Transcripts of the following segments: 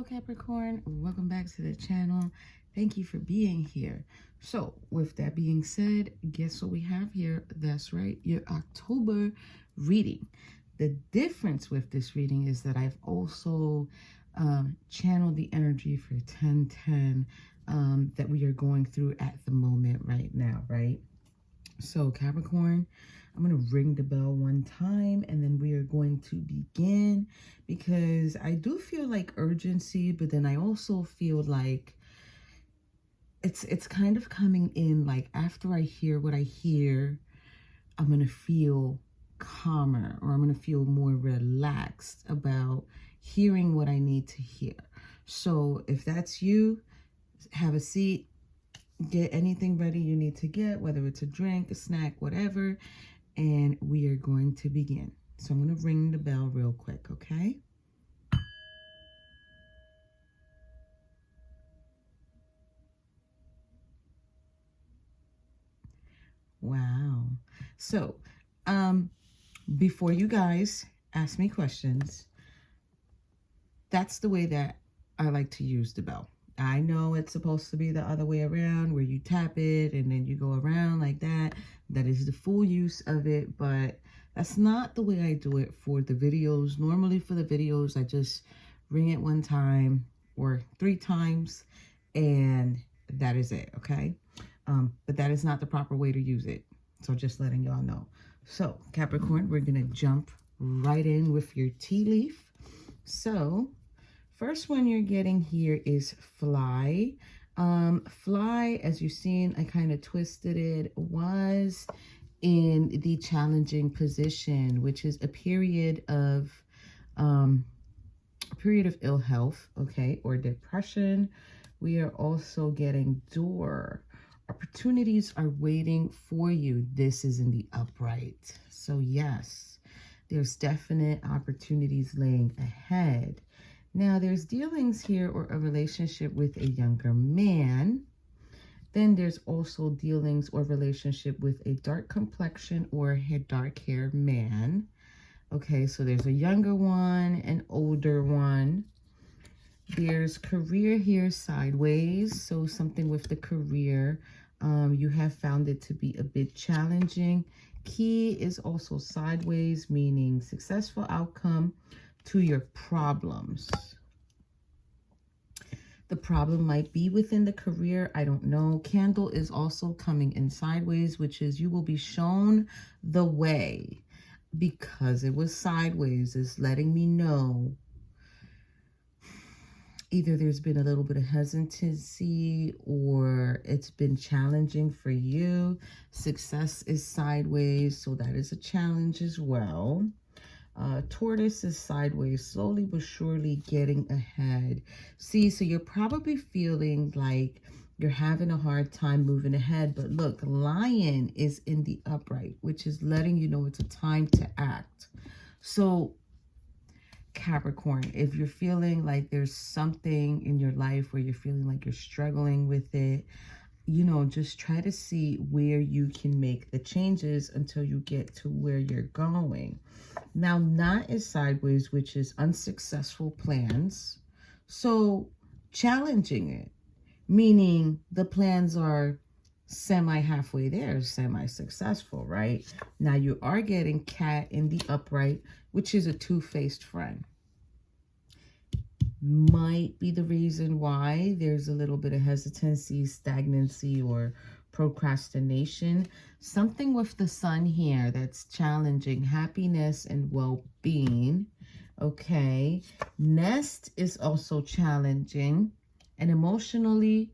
Hello Capricorn, welcome back to the channel. Thank you for being here. So with that being said, guess what we have here? That's right, your October reading. The difference with this reading is that I've also channeled the energy for 1010 that we are going through at the moment right now, right? So Capricorn, I'm going to ring the bell one time and then we are going to begin, because I do feel like urgency, but then I also feel like it's kind of coming in like after I hear what I hear, I'm going to feel calmer, or I'm going to feel more relaxed about hearing what I need to hear. So if that's you, have a seat, get anything ready you need to get, whether it's a drink, a snack, whatever, and we are going to begin. So I'm going to ring the bell real quick, okay? Wow. So, before you guys ask me questions, that's the way that I like to use the bell. I know it's supposed to be the other way around, where you tap it and then you go around like that. That is the full use of it, but that's not the way I do it for the videos. Normally for the videos, I just ring it one time or 3 times, and that is it, okay? But that is not the proper way to use it. So just letting y'all know. So Capricorn, we're going to jump right in with your tea leaf. So first one you're getting here is fly. Fly, as you've seen, I kind of twisted it, was in the challenging position, which is a period of ill health, okay, or depression. We are also getting door. Opportunities are waiting for you. This is in the upright. So yes, there's definite opportunities laying ahead. Now there's dealings here or a relationship with a younger man. Then there's also dealings or relationship with a dark complexion or a dark hair man. Okay, so there's a younger one, an older one. There's career here sideways. So something with the career. You have found it to be a bit challenging. Key is also sideways, meaning successful outcome to your problems. The problem might be within the career. I don't know. Candle is also coming in sideways, which is you will be shown the way. Because it was sideways is letting me know either there's been a little bit of hesitancy or it's been challenging for you. Success is sideways, so that is a challenge as well. Tortoise is sideways, slowly but surely getting ahead. See, so you're probably feeling like you're having a hard time moving ahead, but look, lion is in the upright, which is letting you know it's a time to act. So Capricorn, if you're feeling like there's something in your life where you're feeling like you're struggling with it, you know, just try to see where you can make the changes until you get to where you're going. Now, not is sideways, which is unsuccessful plans. So challenging it, meaning the plans are semi-halfway there, semi-successful, right? Now you are getting cat in the upright, which is a two-faced friend. Might be the reason why there's a little bit of hesitancy, stagnancy, or procrastination. Something with the sun here that's challenging happiness and well-being. Okay. Nest is also challenging. And emotionally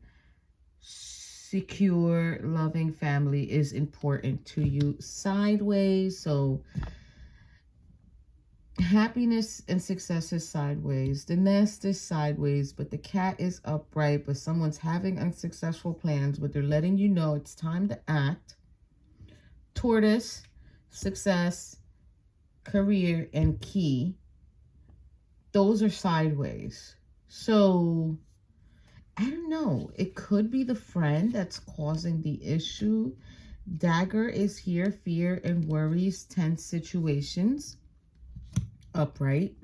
secure, loving family is important to you. Sideways. So happiness and success is sideways. The nest is sideways, but the cat is upright. But someone's having unsuccessful plans, but they're letting you know it's time to act. Tortoise, success, career, and key. Those are sideways. So I don't know. It could be the friend that's causing the issue. Dagger is here. Fear and worries, tense situations. Upright.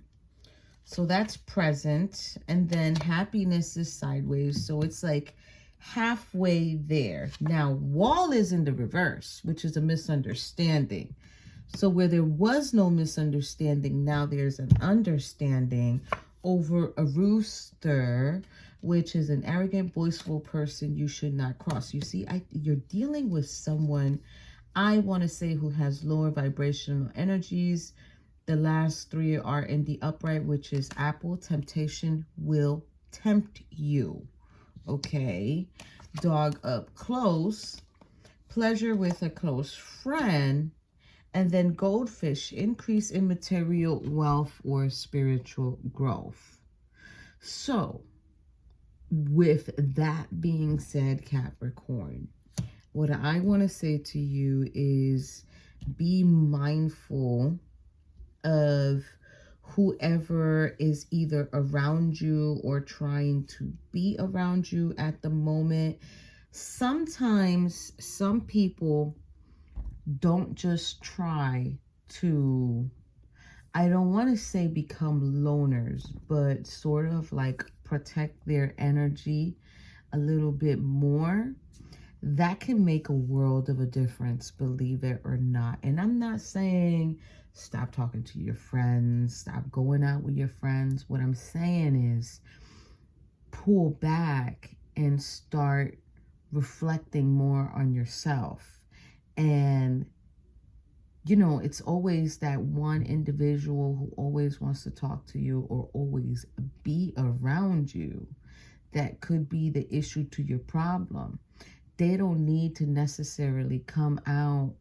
So that's present. And then happiness is sideways. So it's like halfway there. Now, wall is in the reverse, which is a misunderstanding. So where there was no misunderstanding, now there's an understanding over a rooster, which is an arrogant, boastful person you should not cross. You see, you're dealing with someone, I want to say, who has lower vibrational energies. The last three are in the upright, which is apple. Temptation will tempt you. Okay. Dog up close. Pleasure with a close friend. And then goldfish, increase in material wealth or spiritual growth. So, with that being said, Capricorn, what I want to say to you is be mindful of whoever is either around you or trying to be around you at the moment. Sometimes some people don't just try to, I don't want to say become loners, but sort of like protect their energy a little bit more. That can make a world of a difference, believe it or not. And I'm not saying stop talking to your friends, stop going out with your friends. What I'm saying is pull back and start reflecting more on yourself. And, you know, it's always that one individual who always wants to talk to you or always be around you that could be the issue to your problem. They don't need to necessarily come out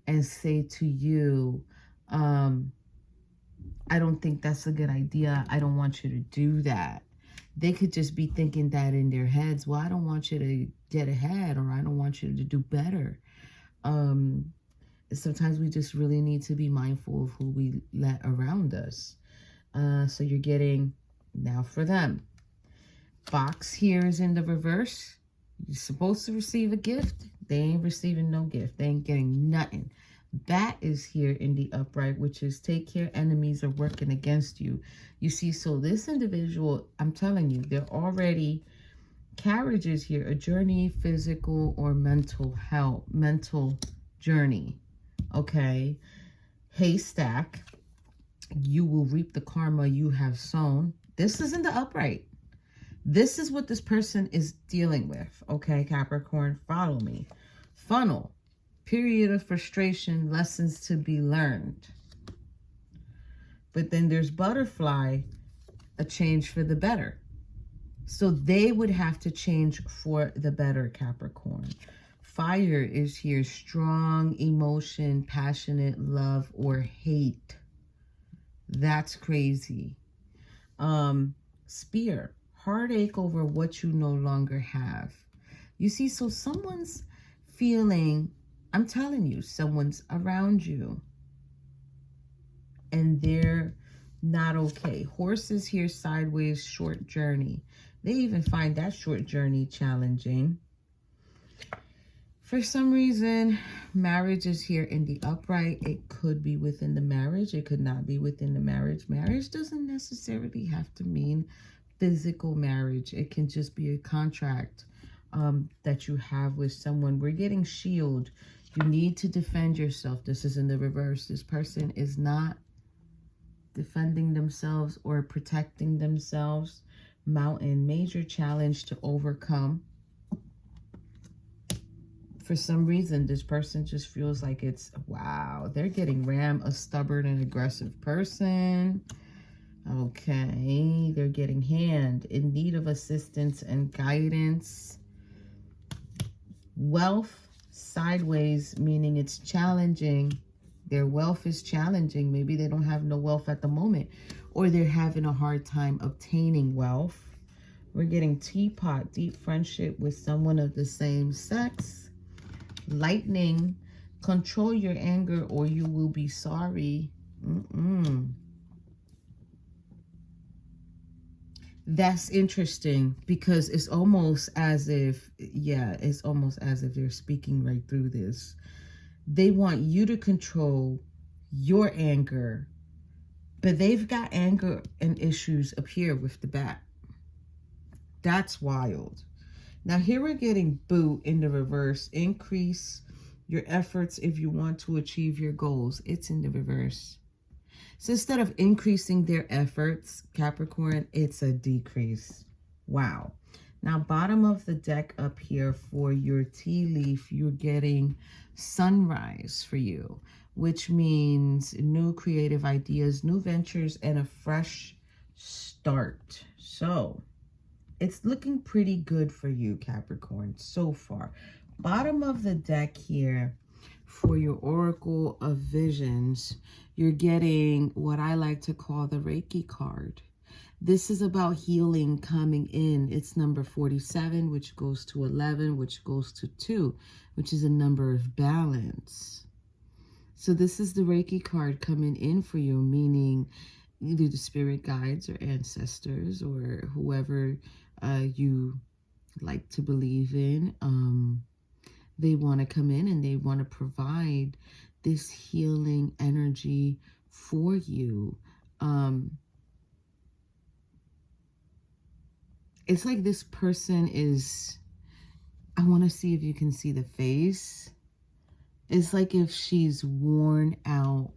and say to you, I don't think that's a good idea. I don't want you to do that. They could just be thinking that in their heads. Well, I don't want you to get ahead, or I don't want you to do better. Sometimes we just really need to be mindful of who we let around us. So you're getting, now for them. Fox here is in the reverse. You're supposed to receive a gift. They ain't receiving no gift. They ain't getting nothing. Bat is here in the upright, which is take care, enemies are working against you. You see, so this individual, I'm telling you, they're already carriages here, a journey, physical or mental health, mental journey. Okay. Haystack, you will reap the karma you have sown. This is in the upright. This is what this person is dealing with. Okay, Capricorn, follow me. Funnel, period of frustration, lessons to be learned. But then there's butterfly, a change for the better. So they would have to change for the better, Capricorn. Fire is here, strong emotion, passionate love or hate. That's crazy. Spear, heartache over what you no longer have. You see, so someone's feeling, I'm telling you, someone's around you and they're not okay. Horses here sideways, short journey. They even find that short journey challenging. For some reason, marriage is here in the upright. It could be within the marriage. It could not be within the marriage. Marriage doesn't necessarily have to mean physical marriage. It can just be a contract that you have with someone. We're getting shield. You need to defend yourself. This is in the reverse. This person is not defending themselves or protecting themselves. Mountain, major challenge to overcome. For some reason, this person just feels like it's, wow, they're getting ram, a stubborn and aggressive person. Okay, they're getting hand, in need of assistance and guidance. Wealth, sideways, meaning it's challenging. Their wealth is challenging. Maybe they don't have no wealth at the moment, or they're having a hard time obtaining wealth. We're getting teapot, deep friendship with someone of the same sex. Lightning, control your anger or you will be sorry. That's interesting because it's almost as if, yeah, it's almost as if they're speaking right through this. They want you to control your anger But they've got anger and issues up here with the bat. That's wild. Now here we're getting Boo in the reverse. Increase your efforts if you want to achieve your goals. It's in the reverse. So instead of increasing their efforts, Capricorn, it's a decrease. Wow. Now, bottom of the deck up here for your tea leaf, you're getting sunrise for you, which means new creative ideas, new ventures, and a fresh start. So it's looking pretty good for you, Capricorn, so far. Bottom of the deck here for your Oracle of Visions, you're getting what I like to call the Reiki card. This is about healing coming in. It's number 47, which goes to 11, which goes to 2, which is a number of balance. So this is the Reiki card coming in for you, meaning either the spirit guides or ancestors or whoever you like to believe in. They want to come in and they want to provide this healing energy for you. It's like this person is, I want to see if you can see the face. It's like if she's worn out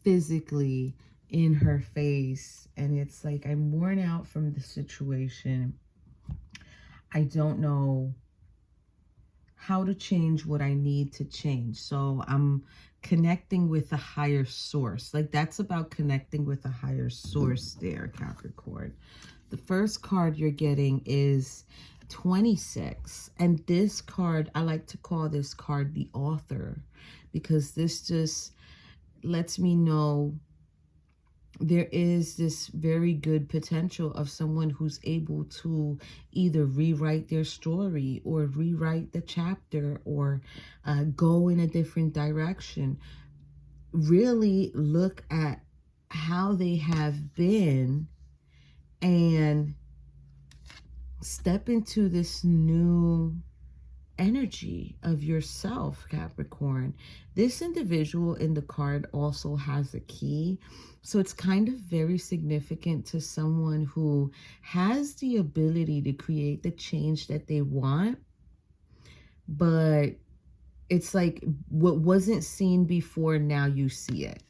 physically in her face. And it's like, I'm worn out from the situation. I don't know how to change what I need to change. So I'm connecting with a higher source. Like that's about connecting with a higher source there, Capricorn. The first card you're getting is 26. And this card, I like to call this card the author, because this just lets me know there is this very good potential of someone who's able to either rewrite their story or rewrite the chapter or go in a different direction. Really look at how they have been and step into this new energy of yourself, Capricorn. This individual in the card also has a key. So it's kind of very significant to someone who has the ability to create the change that they want. But it's like what wasn't seen before, now you see it.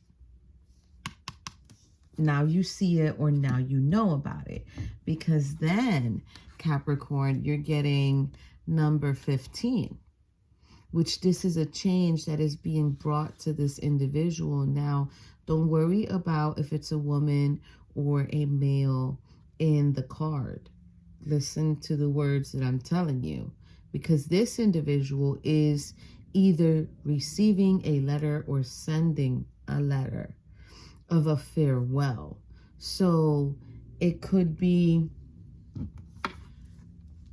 Now you see it, or now you know about it. Because then, Capricorn, you're getting number 15, which this is a change that is being brought to this individual. Now, don't worry about if it's a woman or a male in the card. Listen to the words that I'm telling you, because this individual is either receiving a letter or sending a letter of a farewell. So it could be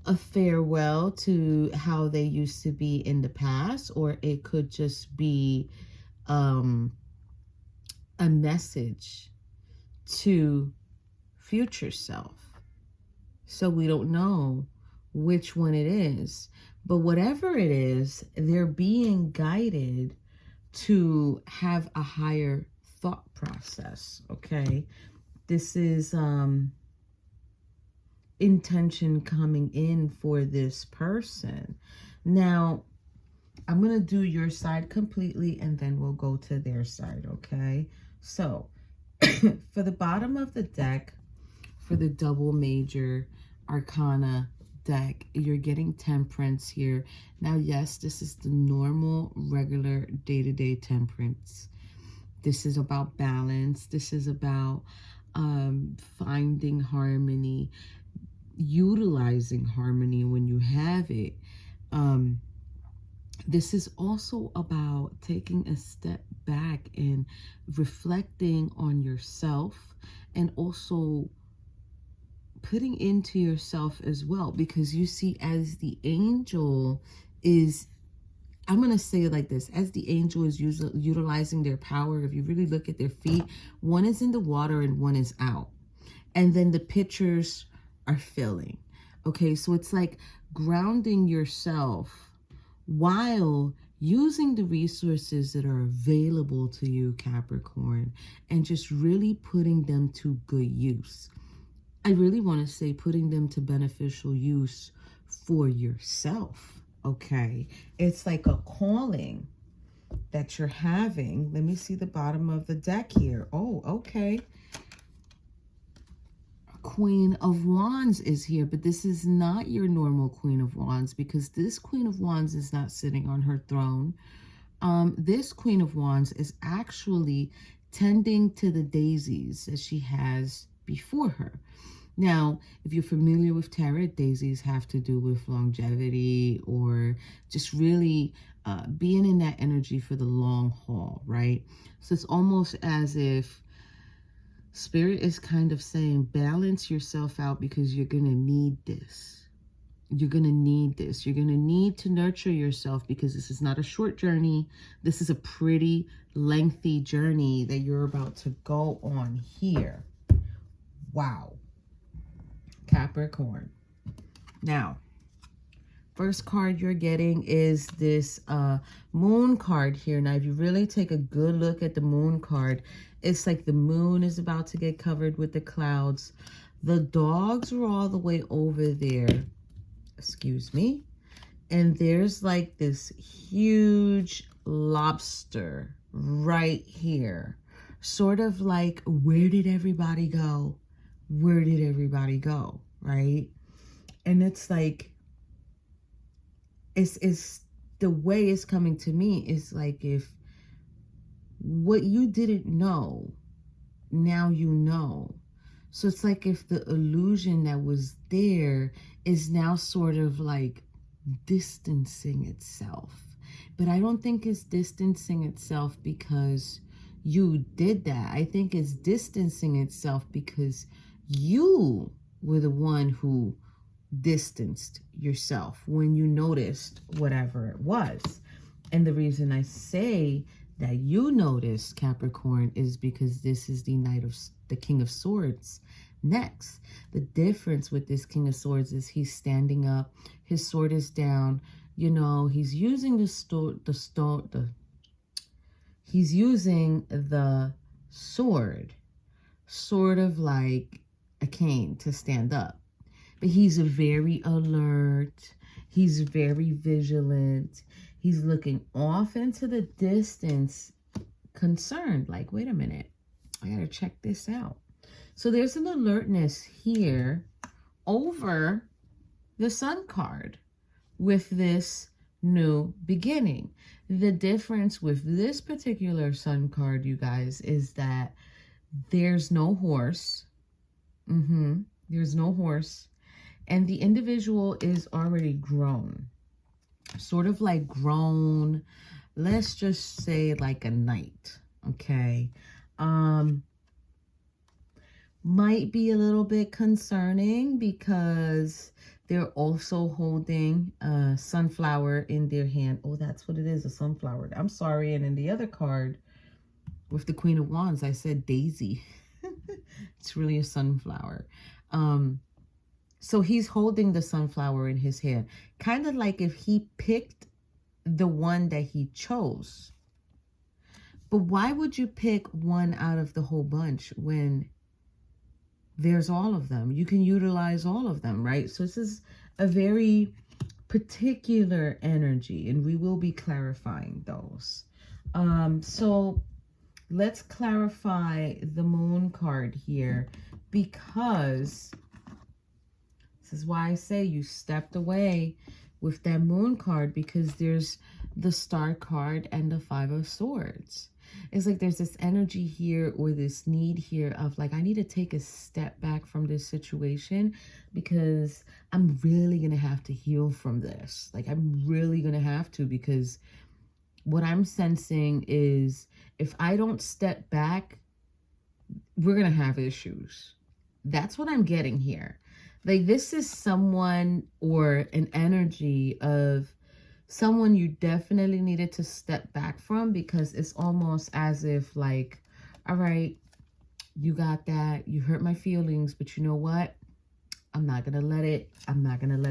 a farewell to how they used to be in the past, or it could just be a message to future self. So we don't know which one it is, but whatever it is, they're being guided to have a higher thought process. Okay, this is intention coming in for this person. Now I'm going to do your side completely and then we'll go to their side. Okay, so for the bottom of the deck, for the double major arcana deck, you're getting Temperance here. Now, yes, this is the normal, regular, day-to-day temperance. This is about balance. This is about finding harmony, utilizing harmony when you have it. This is also about taking a step back and reflecting on yourself, and also putting into yourself as well, because you see, as the angel is, I'm going to say it like this, as the angel is utilizing their power, if you really look at their feet, one is in the water and one is out. And then the pitchers are filling. Okay, so it's like grounding yourself while using the resources that are available to you, Capricorn, and just really putting them to good use. I really want to say putting them to beneficial use for yourself, okay? It's like a calling that you're having. Let me see the bottom of the deck here. Oh, okay. Queen of Wands is here, but this is not your normal Queen of Wands, because this Queen of Wands is not sitting on her throne. This Queen of Wands is actually tending to the daisies that she has before her. Now, if you're familiar with tarot, daisies have to do with longevity or just really being in that energy for the long haul, right? So it's almost as if Spirit is kind of saying, balance yourself out, because you're going to need this. You're going to need this. You're going to need to nurture yourself, because this is not a short journey. This is a pretty lengthy journey that you're about to go on here. Wow. Capricorn. Now, first card you're getting is this moon card here. Now, if you really take a good look at the moon card, it's like the moon is about to get covered with the clouds. The dogs are all the way over there. Excuse me. And there's like this huge lobster right here. Sort of like, where did everybody go? Where did everybody go? Right? And it's like, it's the way it's coming to me is like, if what you didn't know, now you know. So it's like if the illusion that was there is now sort of like distancing itself. But I don't think it's distancing itself because you did that. I think it's distancing itself because you were the one who distanced yourself when you noticed whatever it was. And the reason I say that you noticed, Capricorn, is because this is the King of Swords next. The difference with this King of Swords is he's standing up, his sword is down, you know, he's using the sword sort of like a cane to stand up. But he's very alert. He's very vigilant. He's looking off into the distance, concerned, like, wait a minute, I gotta check this out. So there's an alertness here over the Sun card with this new beginning. The difference with this particular Sun card, you guys, is that there's no horse. There's no horse. And the individual is already grown. Sort of like grown, let's just say like a knight, okay? Might be a little bit concerning because they're also holding a sunflower in their hand. Oh, that's what it is, a sunflower. I'm sorry. And in the other card with the Queen of Wands, I said daisy. It's really a sunflower. So he's holding the sunflower in his hand, kind of like if he picked the one that he chose. But why would you pick one out of the whole bunch when there's all of them? You can utilize all of them, right? So this is a very particular energy, and we will be clarifying those. So let's clarify the moon card here, because this is why I say you stepped away with that moon card, because there's the Star card and the Five of Swords. It's like there's this energy here, or this need here of like, I need to take a step back from this situation because I'm really going to have to heal from this. Like, I'm really going to have to, because what I'm sensing is if I don't step back, we're going to have issues. That's what I'm getting here. Like, this is someone or an energy of someone you definitely needed to step back from, because it's almost as if like, all right, you got that. You hurt my feelings, but you know what? I'm not going to let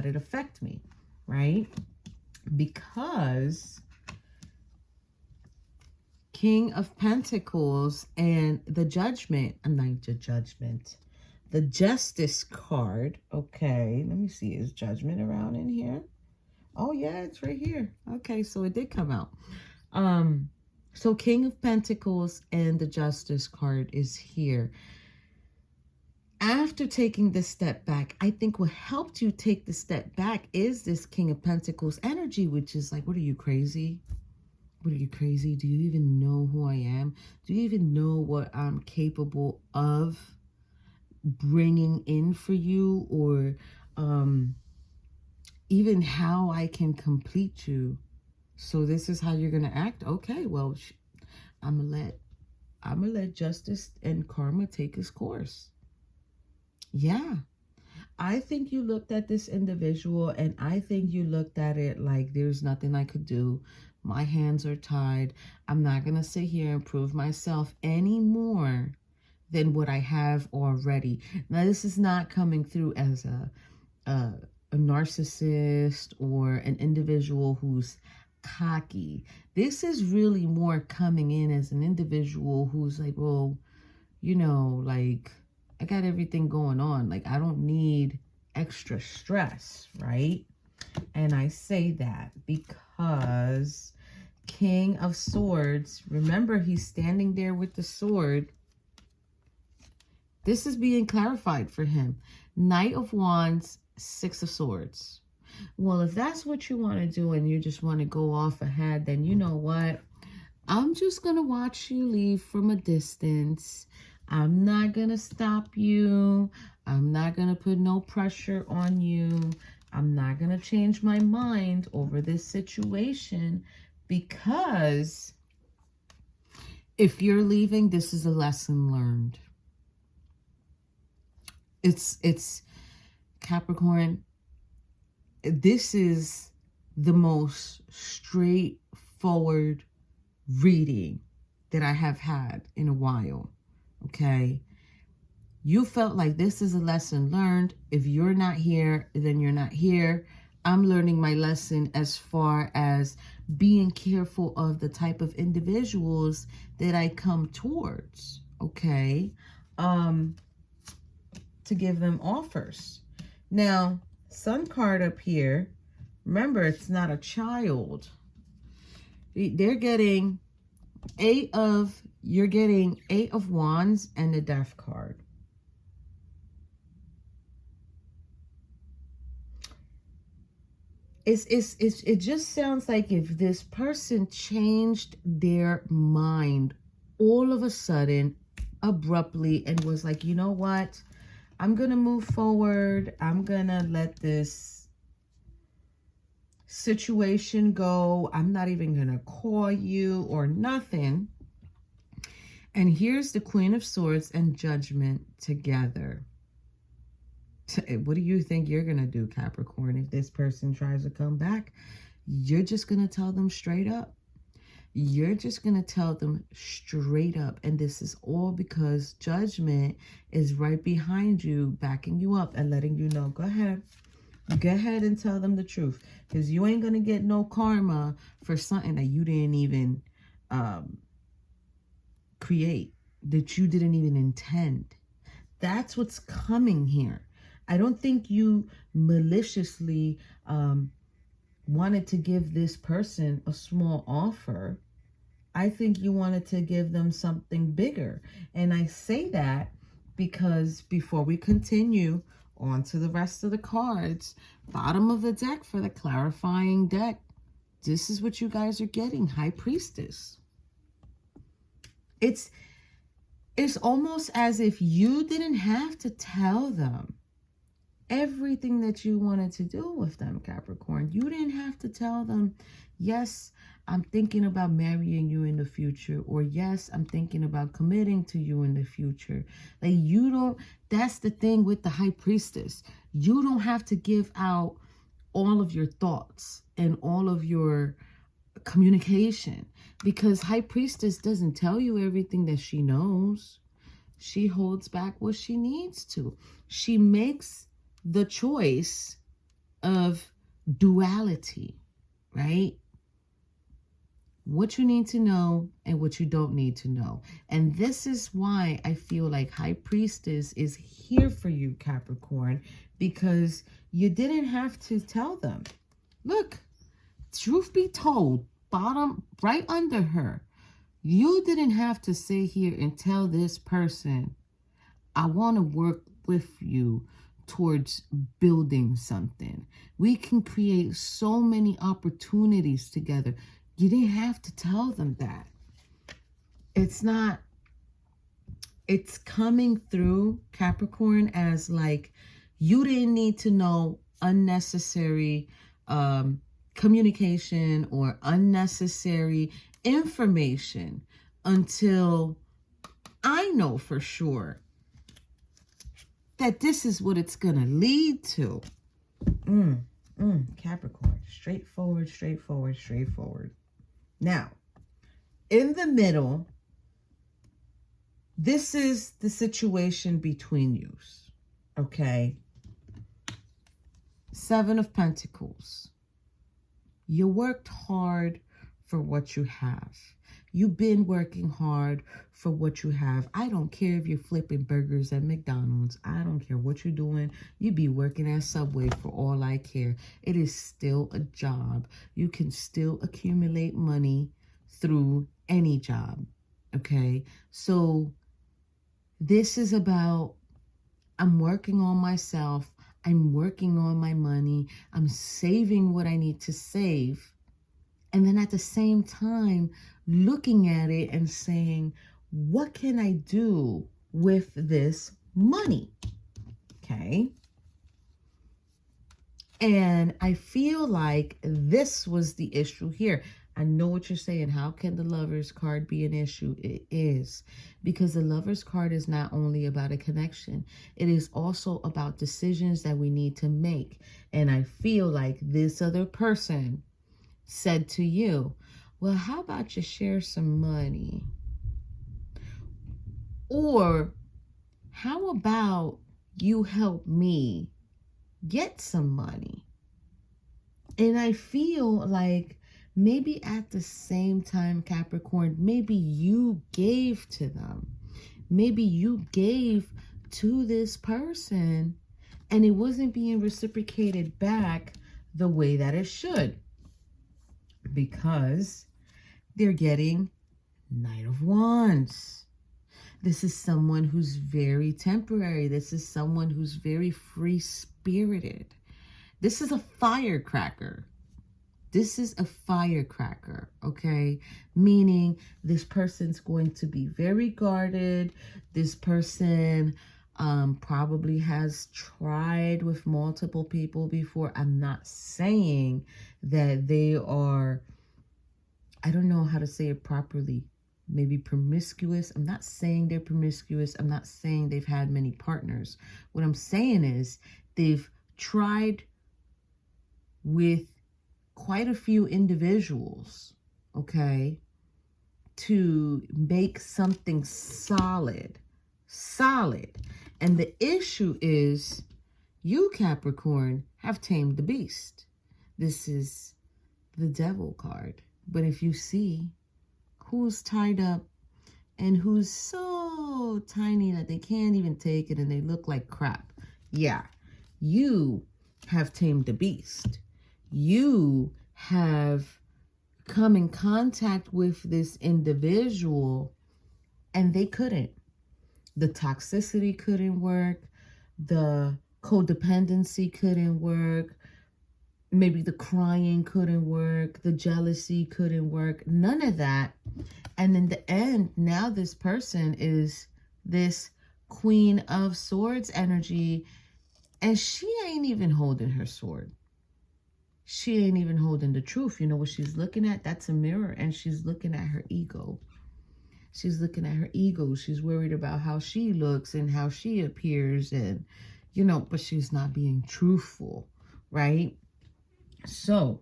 it affect me, right? Because King of Pentacles and the Judgment. Not the Judgment. The Justice card. Okay, let me see. Is Judgment around in here? Oh, yeah, it's right here. Okay, so it did come out. So King of Pentacles and the Justice card is here. After taking the step back, I think what helped you take the step back is this King of Pentacles energy, which is like, what are you, crazy? What are you, crazy? Do you even know who I am? Do you even know what I'm capable of bringing in for you, or even how I can complete you? So this is how you're going to act? Okay, well, I'm gonna let justice and karma take its course. Yeah. I think you looked at this individual and I think you looked at it like there's nothing I could do. My hands are tied. I'm not going to sit here and prove myself any more than what I have already. Now, this is not coming through as a narcissist or an individual who's cocky. This is really more coming in as an individual who's like, well, you know, like, I got everything going on. Like, I don't need extra stress, right? And I say that because King of Swords, remember, he's standing there with the sword. This is being clarified for him. Knight of Wands, Six of Swords. Well, if that's what you want to do and you just want to go off ahead, then you know what? I'm just going to watch you leave from a distance. I'm not going to stop you. I'm not going to put no pressure on you. I'm not going to change my mind over this situation, because if you're leaving, this is a lesson learned. It's Capricorn. This is the most straightforward reading that I have had in a while. Okay, you felt like this is a lesson learned. If you're not here, then you're not here. I'm learning my lesson as far as being careful of the type of individuals that I come towards, okay, to give them offers. Now, Sun card up here, remember, it's not a child. They're getting you're getting Eight of Wands and the Death card. It just sounds like if this person changed their mind all of a sudden, abruptly, and was like, you know what? I'm going to move forward. I'm going to let this situation go. I'm not even going to call you or nothing. And here's the Queen of Swords and Judgment together. What do you think you're going to do, Capricorn? If this person tries to come back, you're just going to tell them straight up. You're just going to tell them straight up. And this is all because Judgment is right behind you, backing you up and letting you know, go ahead. Go ahead and tell them the truth. Because you ain't going to get no karma for something that you didn't even create, that you didn't even intend. That's what's coming here. I don't think you maliciously wanted to give this person a small offer. I think you wanted to give them something bigger. And I say that because before we continue on to the rest of the cards, bottom of the deck for the clarifying deck, this is what you guys are getting, High Priestess. It's almost as if you didn't have to tell them everything that you wanted to do with them, Capricorn. You didn't have to tell them, yes, I'm thinking about marrying you in the future, or yes, I'm thinking about committing to you in the future. Like, you don't, that's the thing with the High Priestess. You don't have to give out all of your thoughts and all of your communication, because High Priestess doesn't tell you everything that she knows. She holds back what she needs to. She makes the choice of duality, right? what you need to know and what you don't need to know. And this is why I feel like High Priestess is here for you, Capricorn, because you didn't have to tell them. Look, truth be told, bottom right under her, you didn't have to sit here and tell this person, I want to work with you towards building something. We can create so many opportunities together. You didn't have to tell them that. It's coming through, Capricorn, as like you didn't need to know unnecessary communication or unnecessary information until I know for sure that this is what it's going to lead to. Capricorn, straightforward, straightforward, straightforward. Now, in the middle, this is the situation between you, okay? Seven of Pentacles. You worked hard for what you have. You've been working hard for what you have. I don't care if you're flipping burgers at McDonald's. I don't care what you're doing. You be working at Subway for all I care. It is still a job. You can still accumulate money through any job, okay? So this is about, I'm working on myself. I'm working on my money. I'm saving what I need to save. And then at the same time, looking at it and saying, what can I do with this money? Okay. And I feel like this was the issue here. I know what you're saying. How can the Lover's card be an issue? It is. Because the Lover's card is not only about a connection. It is also about decisions that we need to make. And I feel like this other person said to you, well, how about you share some money? Or how about you help me get some money? And I feel like maybe at the same time, Capricorn, maybe you gave to them. Maybe you gave to this person and it wasn't being reciprocated back the way that it should. Because they're getting Knight of Wands. This is someone who's very temporary. This is someone who's very free-spirited. This is a firecracker. This is a firecracker, okay? Meaning this person's going to be very guarded. This person probably has tried with multiple people before. I'm not saying that they are, I don't know how to say it properly, maybe promiscuous. I'm not saying they're promiscuous. I'm not saying they've had many partners. What I'm saying is they've tried with quite a few individuals, okay, to make something solid. And the issue is you, Capricorn, have tamed the beast. This is the Devil card. But if you see who's tied up and who's so tiny that they can't even take it and they look like crap, yeah, you have tamed the beast. You have come in contact with this individual and they couldn't. The toxicity couldn't work. The codependency couldn't work. Maybe the crying couldn't work. The jealousy couldn't work. None of that. And in the end, now this person is this Queen of Swords energy. And she ain't even holding her sword. She ain't even holding the truth. You know what she's looking at? That's a mirror. And she's looking at her ego. She's looking at her ego. She's worried about how she looks and how she appears. And, you know, but she's not being truthful, right? So,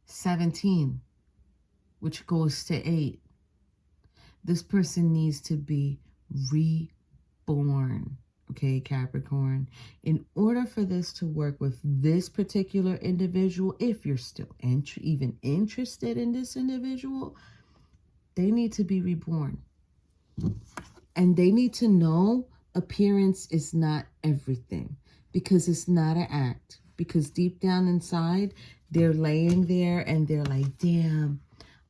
$17, which goes to 8. This person needs to be reborn. okay, Capricorn, in order for this to work with this particular individual, if you're still even interested in this individual, they need to be reborn. And they need to know appearance is not everything, because it's not an act. Because deep down inside, they're laying there and they're like, damn,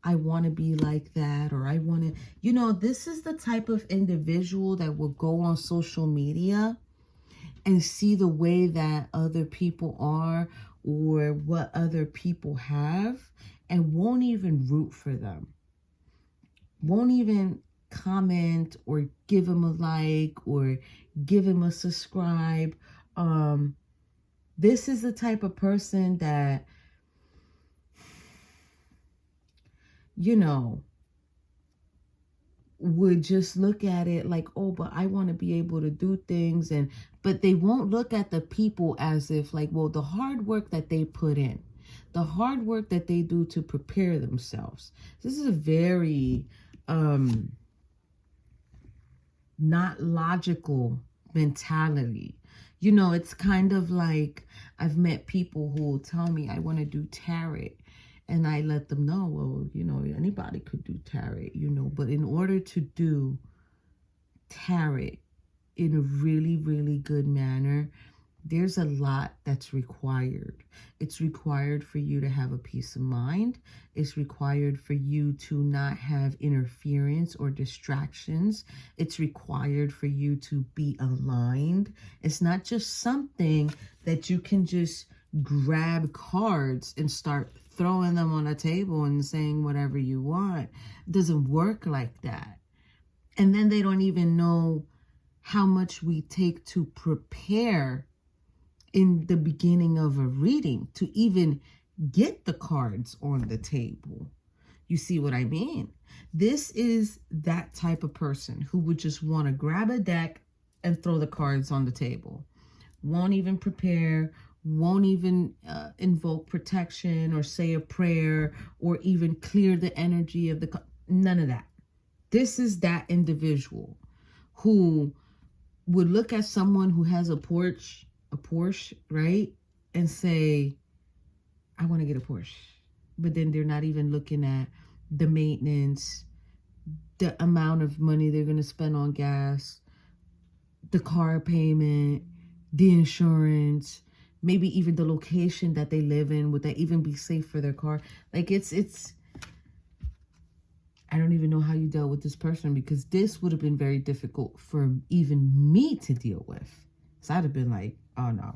I want to be like that, or I want to, you know, this is the type of individual that will go on social media and see the way that other people are or what other people have and won't even root for them. Won't even comment or give them a like or give them a subscribe. This is the type of person that, you know, would just look at it like, oh, but I want to be able to do things. But they won't look at the people as if like, well, the hard work that they put in, the hard work that they do to prepare themselves. This is a very not logical mentality. You know, it's kind of like I've met people who will tell me I want to do tarot. And I let them know, well, you know, anybody could do tarot, you know. But in order to do tarot in a really, really good manner, there's a lot that's required. It's required for you to have a peace of mind. It's required for you to not have interference or distractions. It's required for you to be aligned. It's not just something that you can just grab cards and start throwing them on a table and saying whatever you want. It doesn't work like that. And then they don't even know how much we take to prepare in the beginning of a reading to even get the cards on the table. You see what I mean? This is that type of person who would just want to grab a deck and throw the cards on the table. Won't even prepare, won't even invoke protection or say a prayer or even clear the energy of the... None of that. This is that individual who would look at someone who has a Porsche, right? And say, I want to get a Porsche. But then they're not even looking at the maintenance, the amount of money they're going to spend on gas, the car payment, the insurance, maybe even the location that they live in. Would that even be safe for their car? Like it's I don't even know how you dealt with this person, because this would have been very difficult for even me to deal with. So I'd have been like, oh no,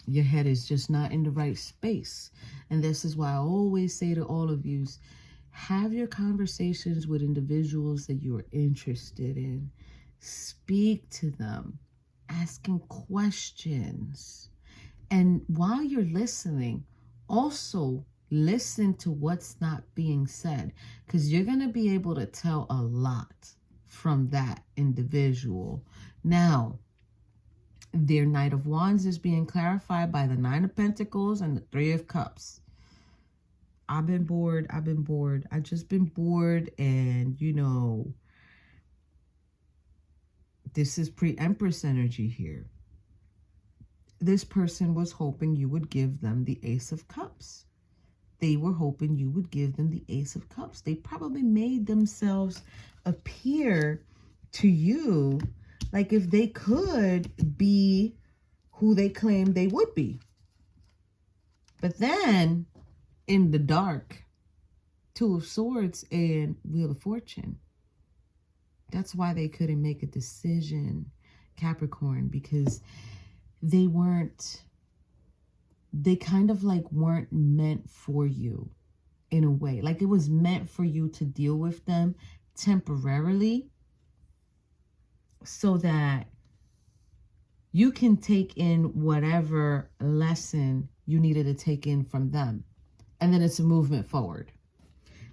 your head is just not in the right space. And this is why I always say to all of you, have your conversations with individuals that you are interested in. Speak to them, asking questions. And while you're listening, also listen to what's not being said, because you're going to be able to tell a lot from that individual. Now, their Knight of Wands is being clarified by the Nine of Pentacles and the Three of Cups. I've been bored. I've just been bored. And, you know, this is pre-Empress energy here. This person was hoping you would give them the Ace of Cups. They were hoping you would give them the Ace of Cups. They probably made themselves appear to you like if they could be who they claimed they would be. But then, in the dark, Two of Swords and Wheel of Fortune. That's why they couldn't make a decision, Capricorn, because they kind of like weren't meant for you in a way. Like it was meant for you to deal with them temporarily so that you can take in whatever lesson you needed to take in from them. And then it's a movement forward.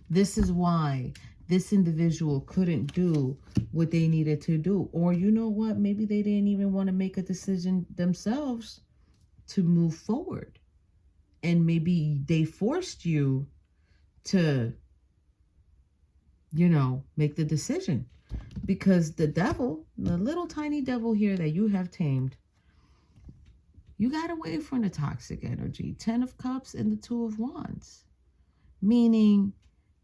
This is why this individual couldn't do what they needed to do. Or you know what? Maybe they didn't even want to make a decision themselves to move forward. And maybe they forced you to, you know, make the decision. Because the devil, the little tiny devil here that you have tamed, you got away from the toxic energy. 10 of Cups and the 2 of Wands. Meaning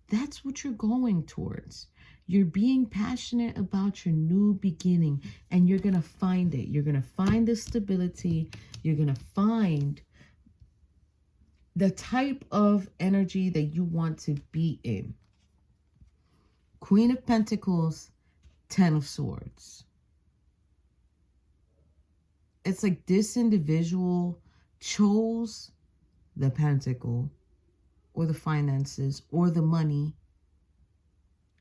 that's what you're going towards. You're being passionate about your new beginning, and you're going to find it. You're going to find the stability. You're going to find the type of energy that you want to be in. Queen of Pentacles, 10 of Swords. It's like this individual chose the pentacle or the finances or the money,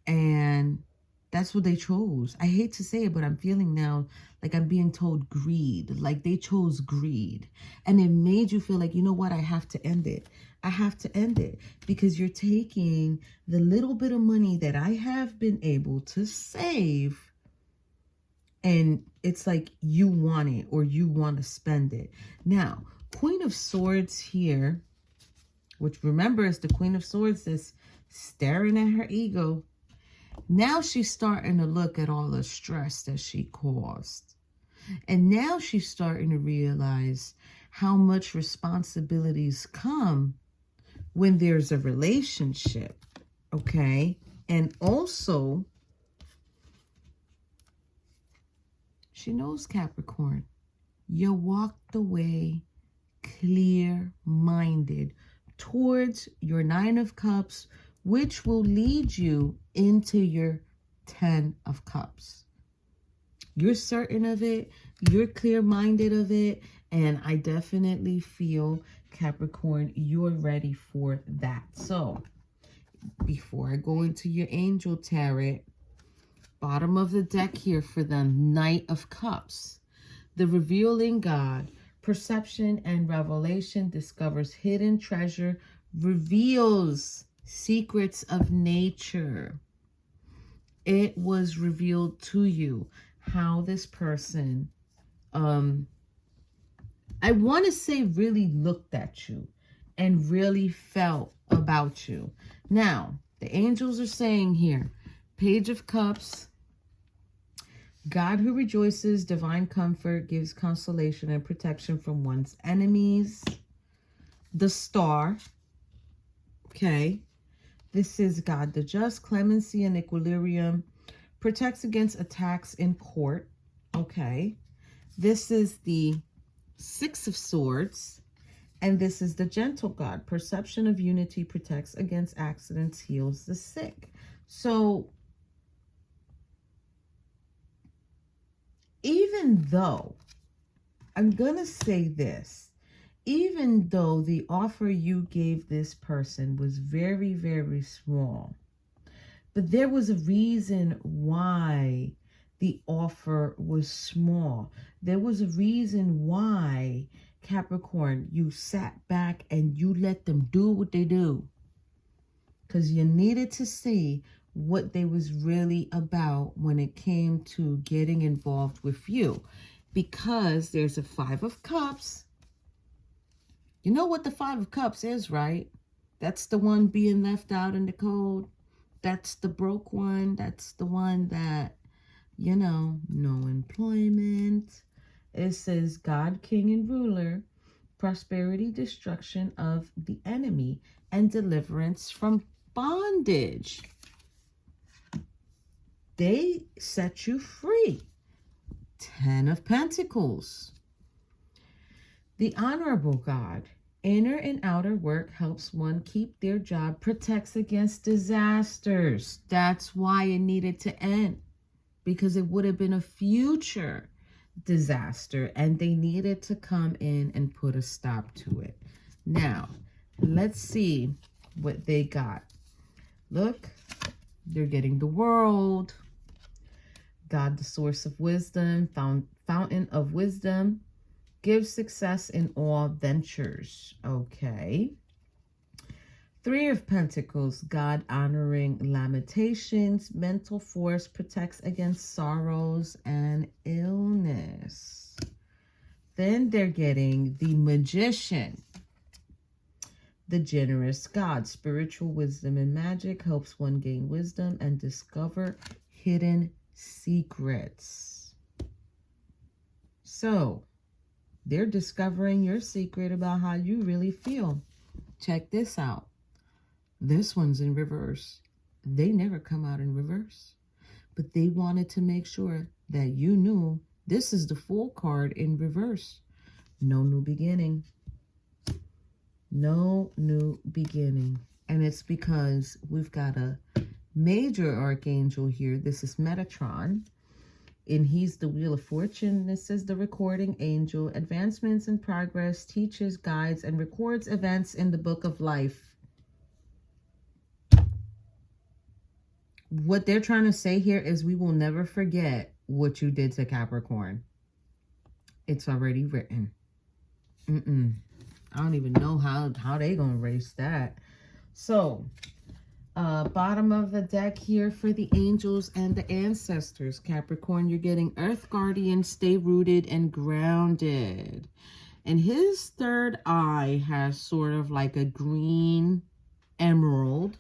and that's what they chose. I hate to say it, but I'm feeling now like I'm being told greed. Like they chose greed. And it made you feel like, you know what? I have to end it. I have to end it. Because you're taking the little bit of money that I have been able to save, and it's like you want it or you want to spend it. Now, Queen of Swords here, which remember is the Queen of Swords that's staring at her ego. Now she's starting to look at all the stress that she caused. And now she's starting to realize how much responsibilities come when there's a relationship, okay? And also, she knows, Capricorn, you walked away clear-minded towards your 9 of Cups, which will lead you into your 10 of Cups. You're certain of it. You're clear-minded of it. And I definitely feel, Capricorn, you're ready for that. So, before I go into your Angel Tarot, bottom of the deck here for them, Knight of Cups. The revealing God, perception and revelation, discovers hidden treasure, reveals secrets of nature. It was revealed to you how this person, I want to say really looked at you and really felt about you. Now, the angels are saying here, Page of Cups, God who rejoices, divine comfort, gives consolation and protection from one's enemies. The Star, okay. This is God the just, clemency and equilibrium, protects against attacks in court, okay. This is the 6 of Swords, and this is the gentle God, perception of unity, protects against accidents, heals the sick. So, even though, I'm going to say this, even though the offer you gave this person was very, very small, but there was a reason why the offer was small. There was a reason why, Capricorn, you sat back and you let them do what they do. Because you needed to see what they was really about when it came to getting involved with you. Because there's a 5 of Cups. You know what the 5 of Cups is, right? That's the one being left out in the cold. That's the broke one. That's the one that, you know, no employment. It says God, King, and Ruler, prosperity, destruction of the enemy, and deliverance from bondage. They set you free. 10 of Pentacles. The honorable God, inner and outer work helps one keep their job, protects against disasters. That's why it needed to end, because it would have been a future disaster and they needed to come in and put a stop to it. Now, let's see what they got. Look, they're getting the World. God, the source of wisdom, fountain of wisdom, gives success in all ventures. Okay. 3 of Pentacles, God honoring lamentations, mental force, protects against sorrows and illness. Then they're getting the Magician, the generous God, spiritual wisdom and magic, helps one gain wisdom and discover hidden secrets. So they're discovering your secret about how you really feel. Check this out. This one's in reverse. They never come out in reverse, but they wanted to make sure that you knew this is the Fool card in reverse. No new beginning. No new beginning. And it's because we've got a major archangel here. This is Metatron. And he's the Wheel of Fortune. This is the recording angel. Advancements in progress, teaches, guides, and records events in the book of life. What they're trying to say here is we will never forget what you did to Capricorn. It's already written. I don't even know how they gonna erase that. So, bottom of the deck here for the angels and the ancestors. Capricorn, you're getting Earth Guardian, stay rooted and grounded. And his third eye has sort of like a green emerald.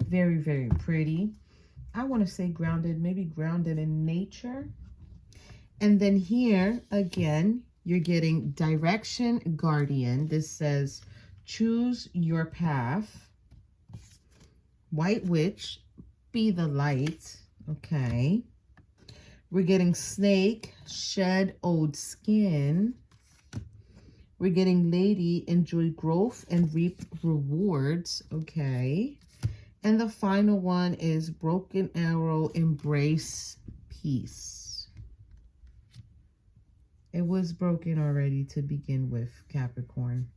Very, very pretty. I want to say grounded, maybe grounded in nature. And then here, again, you're getting Direction Guardian. This says, choose your path. White Witch, be the light. Okay. We're getting Snake, shed old skin. We're getting Lady, enjoy growth and reap rewards. Okay. And the final one is Broken Arrow, embrace peace. It was broken already to begin with, Capricorn.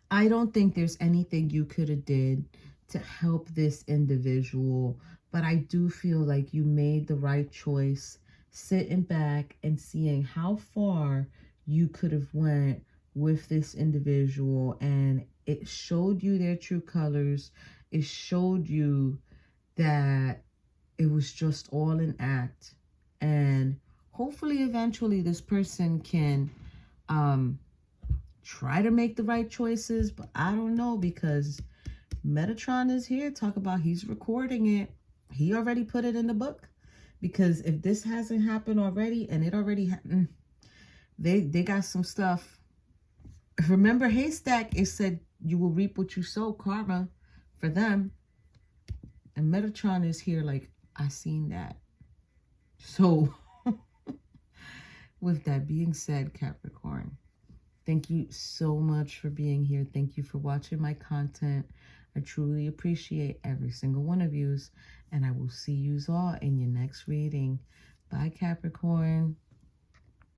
I don't think there's anything you could have did to help this individual, but I do feel like you made the right choice, sitting back and seeing how far you could have went with this individual, and it showed you their true colors. It showed you that it was just all an act, and hopefully eventually this person can try to make the right choices, but I don't know, because Metatron is here. Talk about he's recording it. He already put it in the book, because if this hasn't happened already, and it already happened, they got some stuff. Remember Haystack, it said you will reap what you sow, karma for them. And Metatron is here like, I seen that. So with that being said, Capricorn, thank you so much for being here. Thank you for watching my content. I truly appreciate every single one of yous, and I will see yous all in your next reading. Bye, Capricorn.